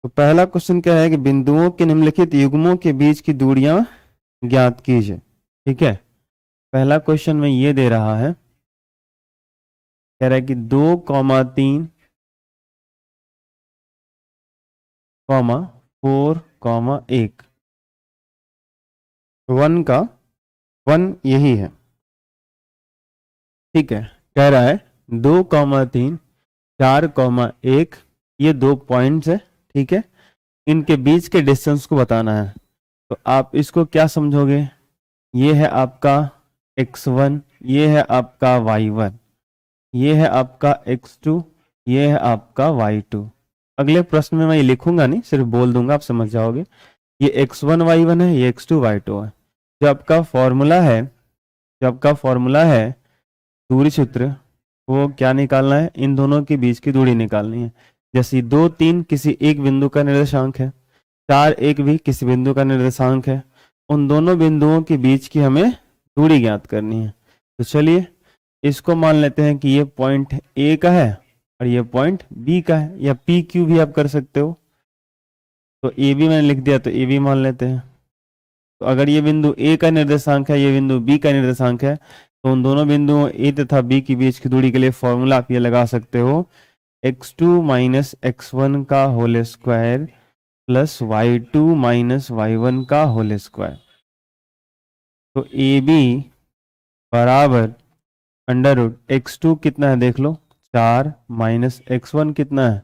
तो पहला क्वेश्चन क्या है कि बिंदुओं के निम्नलिखित युग्मों के बीच की दूरियां ज्ञात कीजिए। ठीक है, पहला क्वेश्चन में ये दे रहा है, कह रहा है कि 2,3, 4, 1 1 का 1 यही है। ठीक है, कह रहा है 2,3, 4,1 ये 2 पॉइंट्स है। ठीक है, इनके बीच के डिस्टेंस को बताना है। तो आप इसको क्या समझोगे, ये है आपका x1, ये है आपका y1, ये है आपका x2, ये है आपका y2। अगले प्रश्न में मैं ये लिखूंगा नहीं, सिर्फ बोल दूंगा, आप समझ जाओगे। ये x1 y1 है, ये x2 y2 है। जो आपका फॉर्मूला है दूरी सूत्र, वो क्या निकालना है, इन दोनों के बीच की दूरी निकालनी है। जैसे 2, 3 किसी एक बिंदु का निर्देशांक है, 4, 1 भी किसी बिंदु का निर्देशांक है। उन दोनों बिंदुओं के बीच की हमें दूरी ज्ञात करनी है। तो चलिए इसको मान लेते हैं कि ये पॉइंट ए का है और ये पॉइंट बी का है, या पी क्यू भी आप कर सकते हो। तो ए बी मैंने लिख दिया, तो ए बी मान लेते हैं। तो अगर ये बिंदु ए का निर्देशांक है, ये बिंदु बी का निर्देशांक है, तो उन दोनों बिंदुओं ए तथा बी के बीच की दूरी के लिए फॉर्मूला आप ये लगा सकते हो, x2 माइनस x1 का whole square plus y2 minus y1 का होल स्क्वायर। तो ए बी बराबर अंडर रूट x2 कितना है देख लो, 4 माइनस x1 कितना है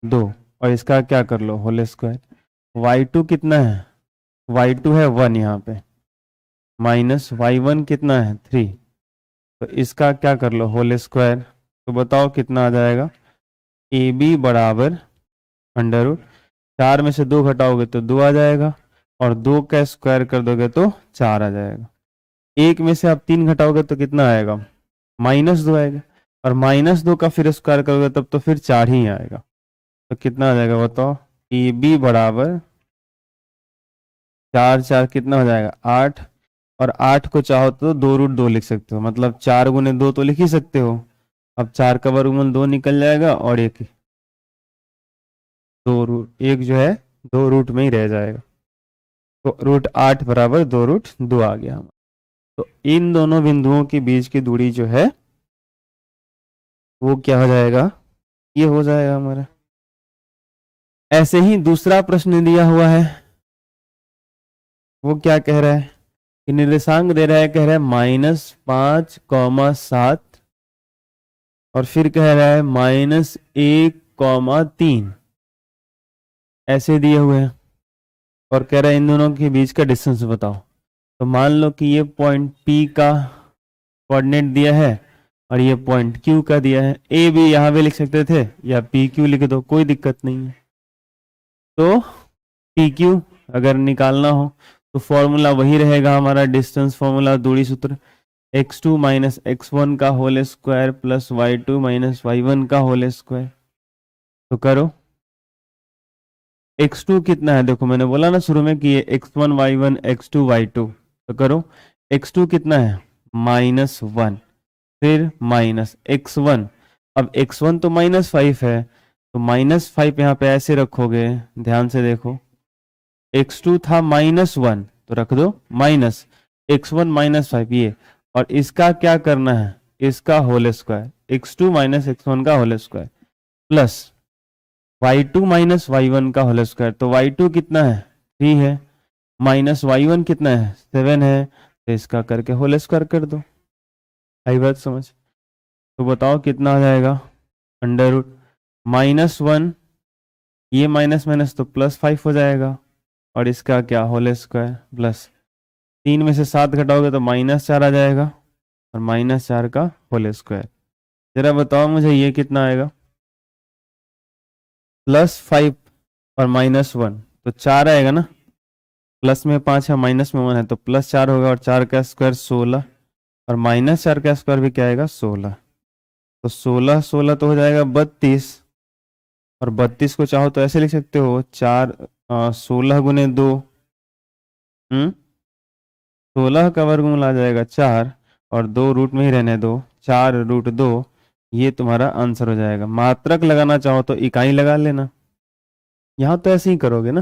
2, और इसका क्या कर लो होल स्क्वायर। y2 कितना है, y2 है 1 यहाँ पे, माइनस y1 कितना है 3, तो इसका क्या कर लो होल स्क्वायर। तो बताओ कितना आ जाएगा, ए बी बराबर अंडर रूट 4 में से 2 घटाओगे तो 2 आ जाएगा, और 2 का स्क्वायर कर दोगे तो 4 आ जाएगा। 1 में से आप 3 घटाओगे तो कितना आएगा, -2 आएगा, और -2 का फिर स्क्वायर करोगे तब तो फिर 4 ही आएगा। तो कितना आ जाएगा बताओ, ए बी बराबर 4 4 कितना हो जाएगा 8, और 8 को चाहो तो 2√2 लिख सकते हो, मतलब 4 गुने 2 तो लिख ही सकते हो। अब 4 का वर्गमूल 2 निकल जाएगा, और एक 1 जो है 2 रूट में ही रह जाएगा। तो √8 बराबर 2√2 आ गया हमारा। तो इन दोनों बिंदुओं के बीच की दूरी जो है वो क्या हो जाएगा, ये हो जाएगा हमारा। ऐसे ही दूसरा प्रश्न दिया हुआ है, वो क्या कह रहा है कि निर्देशांक दे रहा है, कह रहा है -5,7, और फिर कह रहा है -1,3, ऐसे दिए हुए हैं, और कह रहा है इन दोनों के बीच का डिस्टेंस बताओ। तो मान लो कि ये पॉइंट P का कोऑर्डिनेट दिया है और ये पॉइंट Q का दिया है। ए भी यहाँ पे लिख सकते थे, या PQ लिख दो, कोई दिक्कत नहीं है। तो PQ अगर निकालना हो तो फॉर्मूला वही रहेगा हमारा, डिस्टेंस फॉर्मूला, दूरी सूत्र, x2 माइनस x1 का whole square plus y2 minus y1 का होल स्क्वायर। तो करो, x2 कितना है, देखो मैंने बोला ना शुरू में कि ये x1 y1 x2 y2। तो करो, x2 कितना है -1, फिर माइनस x1, अब x1 तो -5 है, तो -5 यहाँ पे ऐसे रखोगे, ध्यान से देखो, x2 था -1 तो रख दो माइनस x1 -5 ये, और इसका क्या करना है, इसका whole square, x2 minus x1 का whole square plus y2 minus y1 का होल स्क्वायर। तो y2 कितना है 3 है, माइनस y1 कितना है 7 है, तो इसका करके होल स्क्वायर कर दो। आई बात समझ। तो बताओ कितना आ जाएगा, अंडर रूट -1, ये माइनस माइनस तो +5 हो जाएगा, और इसका क्या होल स्क्वायर प्लस 3 में से 7 घटाओगे तो -4 आ जाएगा, और -4 का होल स्क्वायर। जरा बताओ मुझे ये कितना आएगा, +5 और -1 तो 4 आएगा ना, प्लस में 5 है माइनस में 1 है, तो +4 होगा, और 4 का स्क्वायर 16, और -4 का स्क्वायर भी क्या आएगा 16। तो 16 16 तो हो जाएगा 32, और 32 को चाहो तो ऐसे लिख सकते हो 16 गुने 2, 16 का वर्गमूल आ जाएगा 4, और 2 रूट में ही रहने दो, 4√2, ये तुम्हारा आंसर हो जाएगा। मात्रक लगाना चाहो तो इकाई लगा लेना, यहाँ तो ऐसे ही करोगे ना,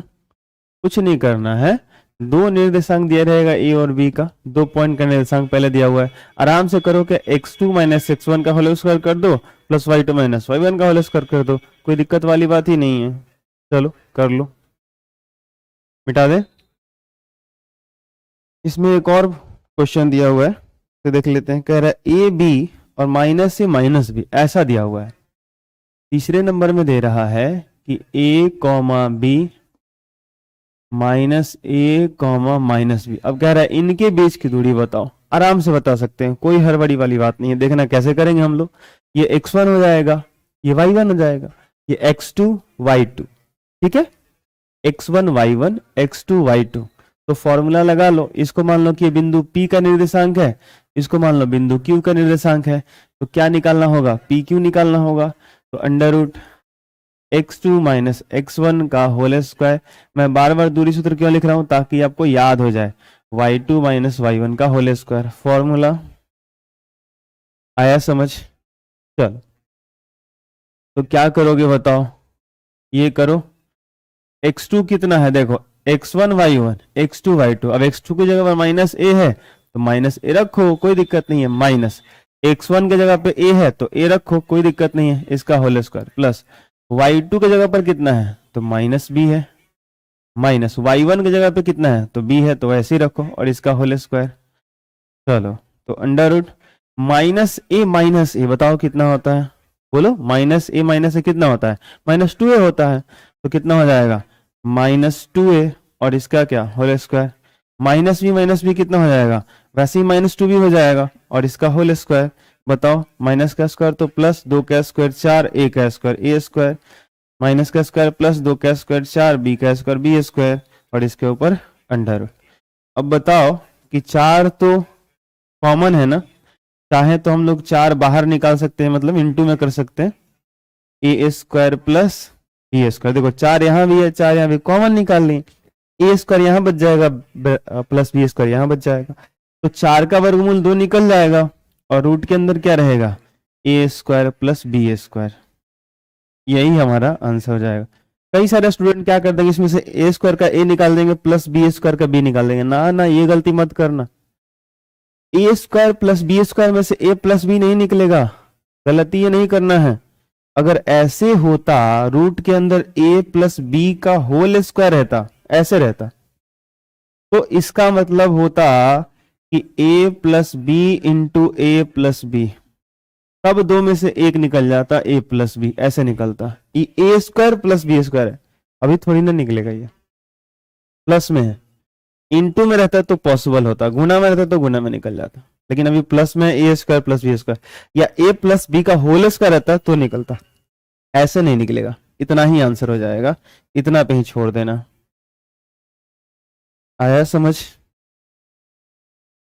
कुछ नहीं करना है। दो निर्देशांक दिया रहेगा ए और बी का, 2 पॉइंट का निर्देशांक पहले दिया हुआ है, आराम से करो कि x2 माइनस x1 का होल स्क्वायर कर दो प्लस y2 माइनस y1 का होल स्क्वायर कर दो, कोई दिक्कत वाली बात ही नहीं है। चलो कर लो, मिटा दे। इसमें एक और क्वेश्चन दिया हुआ है तो देख लेते हैं। कह रहा है ए बी और माइनस से माइनस बी, ऐसा दिया हुआ है। तीसरे नंबर में दे रहा है कि ए कॉमा बी माइनस ए कॉमा माइनस बी। अब कह रहा है इनके बीच की दूरी बताओ। आराम से बता सकते हैं, कोई हड़बड़ी वाली बात नहीं है। देखना कैसे करेंगे हम लोग। ये x1 हो जाएगा, ये y1 हो जाएगा, ये x2 y2, ठीक है, x1 y1 x2 y2। तो फॉर्मूला लगा लो। इसको मान लो कि ये बिंदु P का निर्देशांक है, इसको मान लो बिंदु Q का निर्देशांक है। तो क्या निकालना होगा, PQ निकालना होगा। तो under root x2 minus x1 का होल स्क्वायर। मैं बार बार दूरी सूत्र क्यों लिख रहा हूं, ताकि आपको याद हो जाए। y2 माइनस y1 का होल स्क्वायर। फॉर्मूला आया समझ। चलो तो क्या करोगे बताओ, ये करो। x2 कितना है देखो, x1 y1 x2 y2। अब x2 की जगह पर माइनस ए है तो माइनस ए रखो, कोई दिक्कत नहीं है। माइनस x1 की जगह पे a है तो a रखो, कोई दिक्कत नहीं है, इसका होल स्क्वायर। प्लस y2 की जगह पर कितना है तो माइनस b है, माइनस y1 की जगह पे कितना है तो b है, तो ऐसे ही रखो और इसका होल स्क्वायर। चलो तो अंडर रूट माइनस ए बताओ कितना होता है, बोलो। माइनस ए कितना होता है, -2a होता है। तो कितना हो जाएगा -2a और इसका क्या होल स्क्वायर। माइनस बी कितना हो जाएगा, वैसे ही -2b हो जाएगा और इसका होल स्क्वायर। बताओ माइनस का स्क्वायर तो प्लस 2 का स्क्वायर 4, a का स्क्वायर a स्क्वायर, माइनस का स्क्वायर प्लस 2 का स्क्वायर 4, b का स्क्वायर b स्क्वायर और इसके ऊपर अंडर। अब बताओ कि 4 तो कॉमन है ना, चाहे तो हम लोग 4 बाहर निकाल सकते हैं, मतलब इनटू में कर सकते हैं। ए स्क्वायर प्लस बी स्क्वायर, देखो 4 यहाँ भी है 4 यहाँ भी, कॉमन निकाल लें। ए स्क्वायर यहाँ बच जाएगा प्लस बी स्क्वायर यहाँ बच जाएगा। तो 4 का वर्गमूल 2 निकल जाएगा और रूट के अंदर क्या रहेगा, ए स्क्वायर प्लस बी स्क्वायर। यही हमारा आंसर हो जाएगा। कई सारे स्टूडेंट क्या करते हैं, इसमें से ए स्क्वायर का ए निकाल देंगे प्लस बी स्क्वायर का बी निकाल देंगे। ना ना, ये गलती मत करना। ए स्क्वायर प्लस बी स्क्वायर में से ए प्लस बी नहीं निकलेगा, गलती ये नहीं करना है। अगर ऐसे होता, रूट के अंदर a प्लस बी का होल स्क्वायर रहता, ऐसे रहता, तो इसका मतलब होता कि a plus B into A plus B, तब दो में से एक निकल जाता, a प्लस बी ऐसे निकलता। ये a square plus B square है, अभी थोड़ी ना निकलेगा, ये प्लस में है। इंटू में रहता तो पॉसिबल होता, गुना में रहता तो गुना में निकल जाता, लेकिन अभी प्लस में a square plus B square या a प्लस बी का होल स्क्वायर रहता तो निकलता, ऐसे नहीं निकलेगा। इतना ही आंसर हो जाएगा, इतना पे ही छोड़ देना। आया समझ।